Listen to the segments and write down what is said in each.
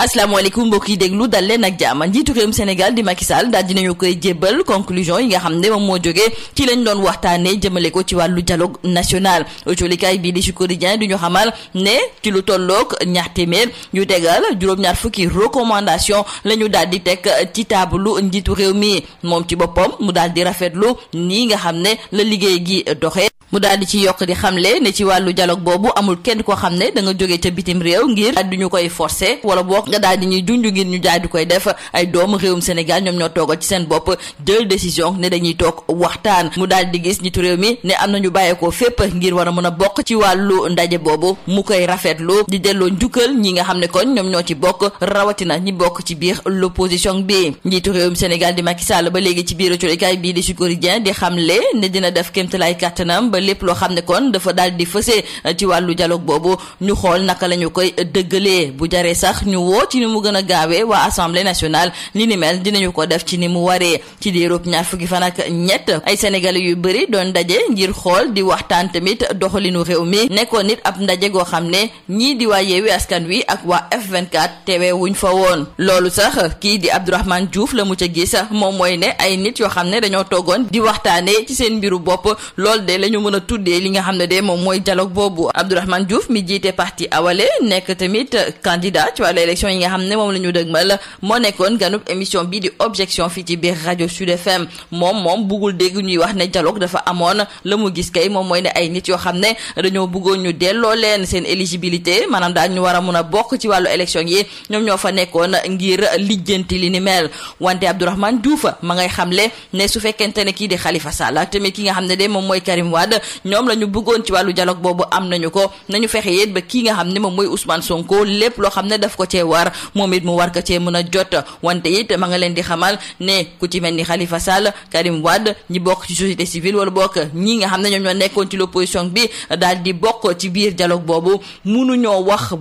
asalaamaaleykum mbokk yi déglu dal leen ak jàmm. njiitu réewum Sénégal di Macky Sall daal dinañu koy jébbal conclusion yi nga xam ne moom moo jógee ci lañ doon waxtaanee jëmale ko ci wàllu dialogue national. autolikaay bii di Sud Quotidien du ñu xamal ne ci lu tolloog ñaar téeméer ñu tegal juróom-ñaar fukki recommandation la ñu daal di teg ci taabalu njiitu réew mi moom ci boppam mu daal di rafetlu nii nga xam ne la liggéey gi doxee. mu daal di ci yokk di xamle ne ci wàllu dialogue boobu amul kenn koo xam ne da nga jógee ca bitim réew ngir daal di ñu koy forcer wala boog nga daal di ñuy junj ngir ñu daal di koy def. ay doomu réewum Sénégal ñoom ñoo toogal ci seen bopp jël décision ne dañuy toog waxtaan. mu daal di gis njiitu réew mi ne am na ñu bàyyeekoo fépp ngir war a mën a bokk ci wàllu ndaje boobu mu koy rafetlu di delloo njukkal ñi nga xam ne kon ñoom ñoo ci bokk rawatina ñi bokk ci biir l'opposition bi. njiitu réewum Sénégal di Macky Sall ba léegi ci biir colikaay bii di Sud Quotidien di xamle ne dina def kéemtalaay kàttanam ba lépp loo xam ne kon dafa daal di fësee ci wàllu dialogue boobu ñu xool naka la ñu koy dëggalee bu jaree sax ñu woo ci ni mu gën a gaawee waa assemblée nationale li ni mel dinañu ko def ci ni mu waree. ci diirub ñaar fukki fan ak ñett ay sénégalais yu bëri doon daje ngir xool di waxtaan tamit doxalinu réew mi nekkoon nit ab ndaje goo xam ne ñii di waa Yewwi Askan Wi ak waa F24 teewee wuñ fa woon. loolu sax kii di Abdourahmane Diouf la mu ca gis moom mooy ne ay nit yoo xam ne dañoo toogoon di waxtaanee ci seen mbiru bopp loolu de la ñu mën a tuddee li nga xam ne de moom mooy dialogue boobu. Abdourahmane Diouf mi jiite parti Awalé nekk tamit candidat ci wàllu élection yi nga xam ne moom la ñu dëgmal moo nekkoon ganub émission bii di objection fii ci biir rajo Sud FM moom buggul dégg ñuy wax ne dialogue dafa amoon. la mu gis kay moom mooy ne ay nit yoo xam ne dañoo bëggoon ñu delloo leen seen éligibilité maanaam daal ñu war a mun a bokk ci wàllu élection yi ñoom ñoo fa nekkoon ngir lijjanti li ni mel. wante Abdourahmane Diouf ma ngay xamle ne su fekkente ne kii di Khalifa Sall ak tamit ki nga xam ne de moom mooy Karim Wade ñoom la ñu bëggoon ci wàllu dialogue boobu am nañu ko nañu fexe yéet ba kii nga xam ne moom mooy Ousmane Sonko lépp loo xam ne daf ko cee war moom it mu war ko cee mën a jot. wante it ma nga leen di xamal ne ku ci mel ni Khalifa Sall Karim Wade ñi bokk ci société civile wala bokk ñi nga xam ne ñoom ñoo nekkoon ci l'opposition bi daal di bokk ci biir dialogue boobu mënuñoo wax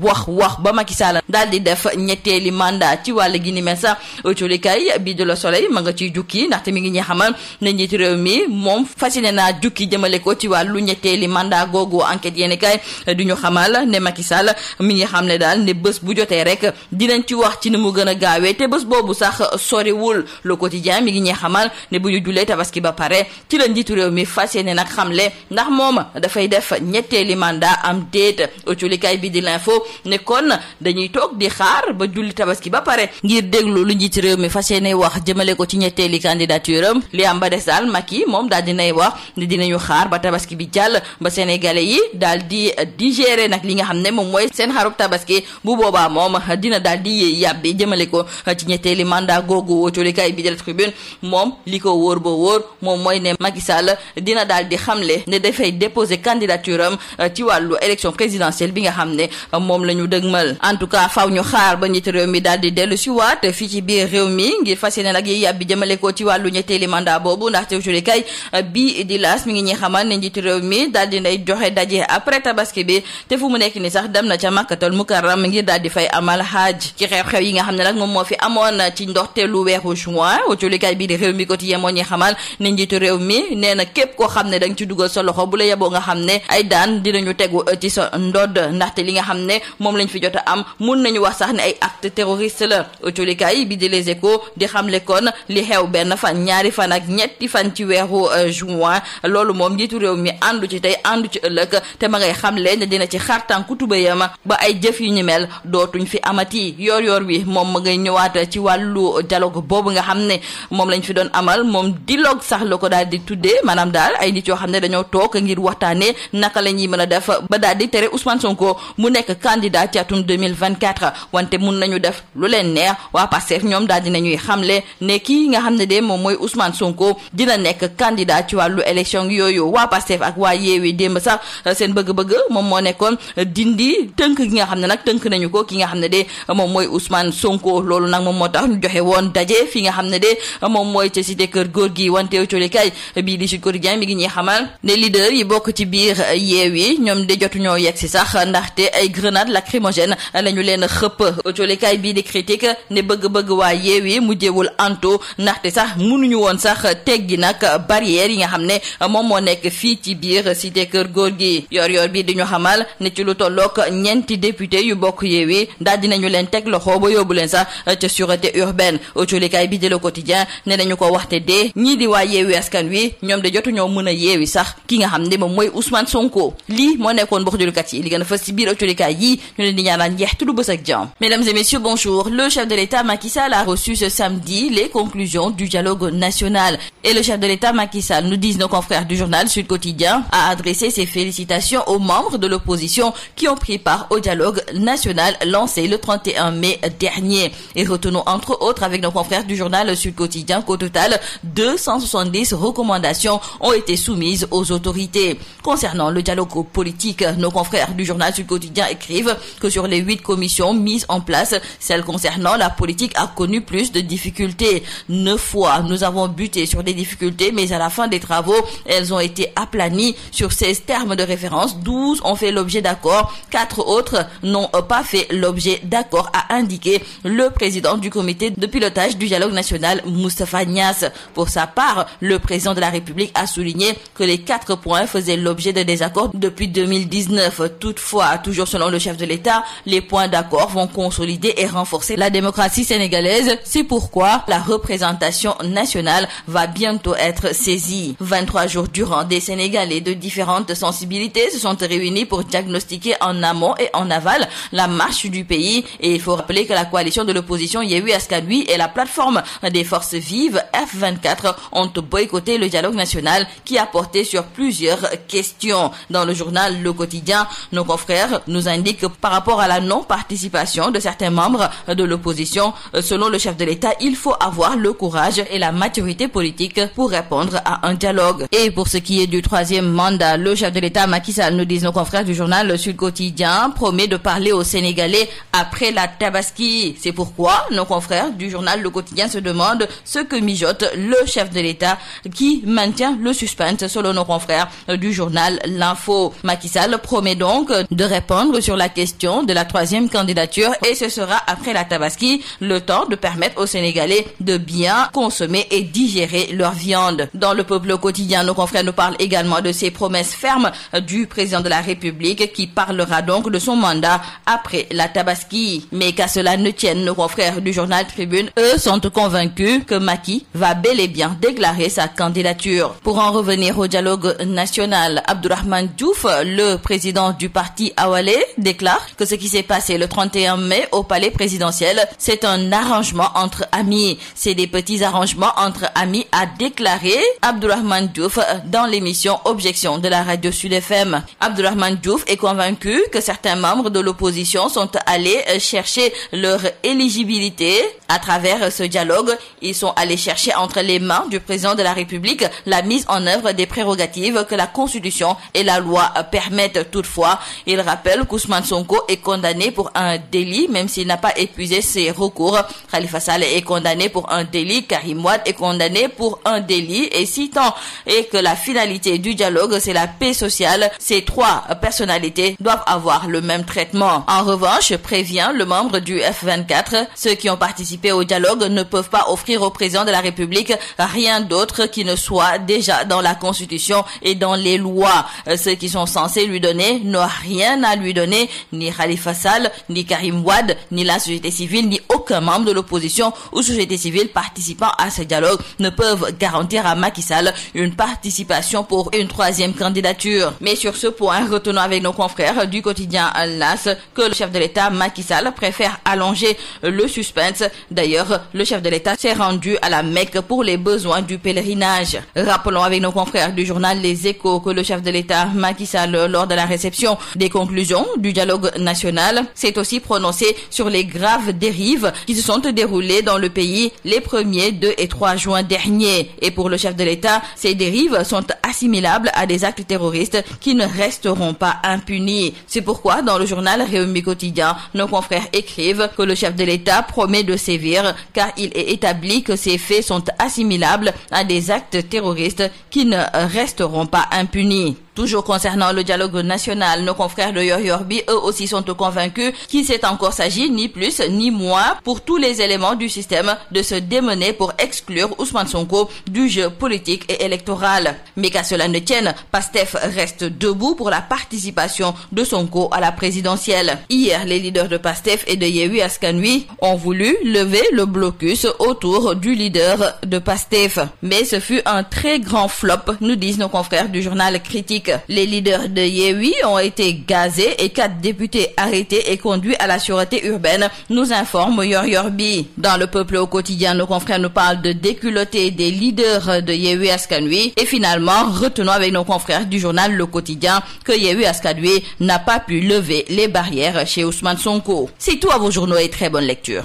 ba Macky Sall daal di def ñetteeli mandat ci wàll gi ni mel sax. autolikaay bii de Le Soleil ma nga ciy jukki ndaxte mi ngi ñuy xamal ne njiitu réew mi moom fasciné naa jukki jëmale ko ci wàllu ñetteeli mandat googu. enquête yéeni kaay du ñu xamal ne Macky Sall mi ngi xam ne daal ne bés bu jotee rek dinañ ci wax ci ni mu gën a gaawee te bés boobu sax soriwul. Le Quotidien mi ngi ñuy xamal ne bu ñu julee tabaski ba pare ci la njiitu réew mi fas yéene nag xamle ndax moom dafay def ñetteeli mandat am déet. autolikaay bi di L'Info ne kon dañuy toog di xaar ba julli tabaski ba pare ngir déglu lu njiitu réew mi fas yéene wax jëmale ko ci ñetteeli candidature am. li am ba des daal Macky moom daal dinay wax ne dinañu xaar ba tabaski bi jàll ba sénégalais yi daal di digérer nag li nga xam ne moom mooy seen xarub tabaski bu boobaa moom dina daal di yàbbi jëmale ko ci ñetteeli mandat googu. autolikaay bi di La Tribune moom li ko wóor ba wóor moom mooy ne Macky Sall dina daal di xamle ne dafay déposer candidature am ci wàllu élection présidentielle bi nga xam ne moom la ñu dëgmal. en tout cas faaw ñu xaar ba njiitu réew mi daal di dellu si waat fii ci biir réew mi ngir fas yéene nag yi yàbbi jëmale ko ci wàllu ñetteeli mandat boobu ndaxte autolikaay bi di L'As mi ngi ñuy xamal ne njiitu réew mi daal di nay joxe daje après tabaski bi te fu mu nekk ni sax dem na ca Makkatal Mukarram ngir daal di fay amal hajj ci xew-xew yi nga xam ne nag moom moo fi amoon ci ndoxteelu weeru juin. autolikaay bii di réew mi quotidien moo ñuy xamal ne njiitu réew mi nee na képp koo xam ne danga ci dugal sa loxo bu la yeboo nga xam ne ay daan dinañu tegu ci sa ndodd ndaxte li nga xam ne moom lañ fi jot a am mun nañu wax sax ne ay acte terroriste la. autolikaay bi di Les Échos di xamle kon li xew benn fan ñaari fan ak ñetti fan ci weeru juin loolu moom njiitu réew mi àndu ci tey àndu ci ëllëg te ma ngay xamle ne dina ci xartànku tubéyam ba ay jëf yu ñu mel dootuñ fi amati. yor wi moom ma ngay ñëwaat ci wàllu dialogue boobu nga xam ne moom lañ fi doon amal moom dialogue sax la ko daal di tuddee maanaam daal ay nit yoo xam ne dañoo toog ngir waxtaanee naka la ñuy mën a def ba daal di tere Ousmane Sonko mu nekk candidat ci atum 2024 wante mun nañu def lu leen neex. waa Pastef ñoom daal dinañuy xamle ne kii nga xam ne de moom mooy Ousmane Sonko dina nekk candidat ci wàllu élection yooyu. waa Pastef ak waa Yewwi démb sax seen bëgg-bëgg moom moo nekkoon dindi tënk gi nga xam ne nag tënk nañu ko ki nga xam ne de moom mooy Ousmane Sonko. loolu nag moom moo tax ñu joxe woon daje fi nga xam ne de moom mooy ca cité kër góor gi. wante autolikaay bii di Sud Quotidien mi ngi ñuy xamal ne leader yi bokk ci biir Yewwi ñoom de jotuñoo yegg si sax ndaxte ay grenade lacrymogène lañu leen xëpp. autolikaay bii di Critique ne bëgg-bëgg waa Yewwi mujjewul antu ndaxte sax mënuñu woon sax teggi nag barrière yi nga xam ne moom moo nekk fii fii ci biir cité Kër Gorgui. yor bi di ñu xamal ne ci lu tollook ñeenti député yu bokk Yewwi daal dinañu leen teg loxo ba yóbbu leen sax ca sûreté urbaine. autolikaay bi di Le Quotidien ne nañu ko waxte de ñii di waa Yewwi Askan Wi ñoom de jotu ñoo mën a yeewi sax ki nga xam ne moom mooy Ousmane Sonko. lii moo nekkoon bokk julukat yi li gën a fës ci biir autolikaay yi ñu leen di ñaanal njeextu lu bës ak jàmm. Mesdames et messieurs, bonjour. Le chef de l'État Macky Sall a reçu ce samedi les conclusions du dialogue national. Et le chef de l'État Macky Sall, nous disent nos confrères du journal Sud Quotidien, a adressé ses félicitations aux membres de l'opposition qui ont pris part au dialogue national lancé le 31 mai dernier. Et retenons entre autres avec nos confrères du journal Sud Quotidien qu'au total 270 recommandations ont été soumises aux autorités. Concernant le dialogue politique, nos confrères du journal Sud Quotidien écrivent que sur les 8 commissions mises en place, celle concernant la politique a connu plus de difficultés. 9 fois, nous avons buté sur des difficultés, mais à la fin des travaux, elles ont été aplanies. Sur 16 termes de référence, 12 ont fait l'objet d'accord, 4 autres n'ont pas fait l'objet d'accord, a indiqué le président du comité de pilotage du dialogue national, Moustapha Niasse. Pour sa part, le président de la République a souligné que les 4 points faisaient l'objet de désaccords depuis 2019. Toutefois, toujours selon le chef de l'État, les points d'accord vont consolider et renforcer la démocratie sénégalaise. C'est pourquoi la représentation nationale va bientôt être saisie. 23 jours durant, des Sénégalais de différentes sensibilités se sont réunis pour diagnostiquer en amont et en aval la marche du pays. Et il faut rappeler que la coalition de l'opposition Yewwi Askan Wi et la plateforme des forces vives F24 ont boycotté le dialogue national qui a porté sur plusieurs questions. Dans le journal Le Quotidien, nos confrères nous indiquent que par rapport à la non-participation de certains membres de l'opposition, selon le chef de l'État, il faut avoir le courage et la maturité politique pour répondre à un dialogue. Et pour ce qui est du 3e mandat, le chef de l'État Macky Sall, nous disent nos confrères du journal Le Sud Quotidien, promet de parler aux Sénégalais après la Tabaski. C'est pourquoi nos confrères du journal Le Quotidien se demandent ce que mijote le chef de l'État qui maintient le suspense selon nos confrères du journal L'Info. Macky Sall promet donc de répondre sur la question de la 3e candidature et ce sera après la Tabaski, le temps de permettre aux Sénégalais de bien consommer et digérer leur viande. Dans le Peuple quotidien, nos confrères nous parlent également de ces promesses fermes du président de la République qui parlera donc de son mandat après la Tabaski. Mais qu'à cela ne tienne, nos confrères du journal Tribune, eux, sont convaincus que Macky va bel et bien déclarer sa candidature. Pour en revenir au dialogue national, Abdourahmane Diouf, le président du parti Awalé, déclare que ce qui s'est passé le 31 mai au palais présidentiel, c'est un arrangement entre amis. C'est des petits arrangements entre amis, a déclaré Abdourahmane Diouf dans l'émission Objection de la radio Sud FM. Abdourahmane Diouf est convaincu que certains membres de l'opposition sont allés chercher leur éligibilité à travers ce dialogue. Ils sont allés chercher entre les mains du président de la République la mise en œuvre des prérogatives que la Constitution et la loi permettent. Toutefois, il rappelle qu'Ousmane Sonko est condamné pour un délit, même s'il n'a pas épuisé ses recours. Khalifa Sall est condamné pour un délit, Karim Wade est condamné pour un délit, et si tant est que la finalité du dialogue, c'est la paix sociale, ces 3 personnalités doivent avoir le même traitement. En revanche, prévient le membre du F24, ceux qui ont participé au dialogue ne peuvent pas offrir au président de la République rien d'autre qui ne soit déjà dans la Constitution et dans les lois. Ceux qui sont censés lui donner n'ont rien à lui donner, ni Khalifa Sall, ni Karim Wade, ni la société civile, ni aucun membre de l'opposition ou société civile participant à ce dialogue ne peuvent garantir à Macky Sall une participation pour une 3e candidature. Mais sur ce point, retenons avec nos confrères du quotidien LAS que le chef de l'État Macky Sall préfère allonger le suspense. D'ailleurs, le chef de l'État s'est rendu à la Mecque pour les besoins du pèlerinage. Rappelons avec nos confrères du journal Les Échos que le chef de l'État Macky Sall, lors de la réception des conclusions du dialogue national, s'est aussi prononcé sur les graves dérives qui se sont déroulées dans le pays les 1er, 2 et 3 juin dernier. Et pour le chef de l'État, ces dérives sont assimilables à des actes terroristes qui ne resteront pas impunis. C'est pourquoi, dans le journal Rewmi Quotidien, nos confrères écrivent que le chef de l'État promet de sévir car il est établi que ces faits sont assimilables à des actes terroristes qui ne resteront pas impunis. Toujours concernant le dialogue national, nos confrères de Yoor Bi, eux aussi sont convaincus qu'il s'est encore s'agit ni plus ni moins pour tous les éléments du système de se démener pour exclure Ousmane Sonko du jeu politique et électoral. Mais qu'à cela ne tienne, Pastef reste debout pour la participation de Sonko à la présidentielle. Hier, les leaders de Pastef et de Yewwi Askan Wi ont voulu lever le blocus autour du leader de Pastef. Mais ce fut un très grand flop, nous disent nos confrères du journal Critique. Les leaders de Yewwi ont été gazés et 4 députés arrêtés et conduits à la sûreté urbaine, nous informe Yoor Bi. Dans le Peuple au quotidien, nos confrères nous parlent de déculottés des leaders de Yewwi Askan Wi. Et finalement, retenons avec nos confrères du journal Le Quotidien que Yewwi Askan Wi n'a pas pu lever les barrières chez Ousmane Sonko. C'est tout à vos journaux et très bonne lecture.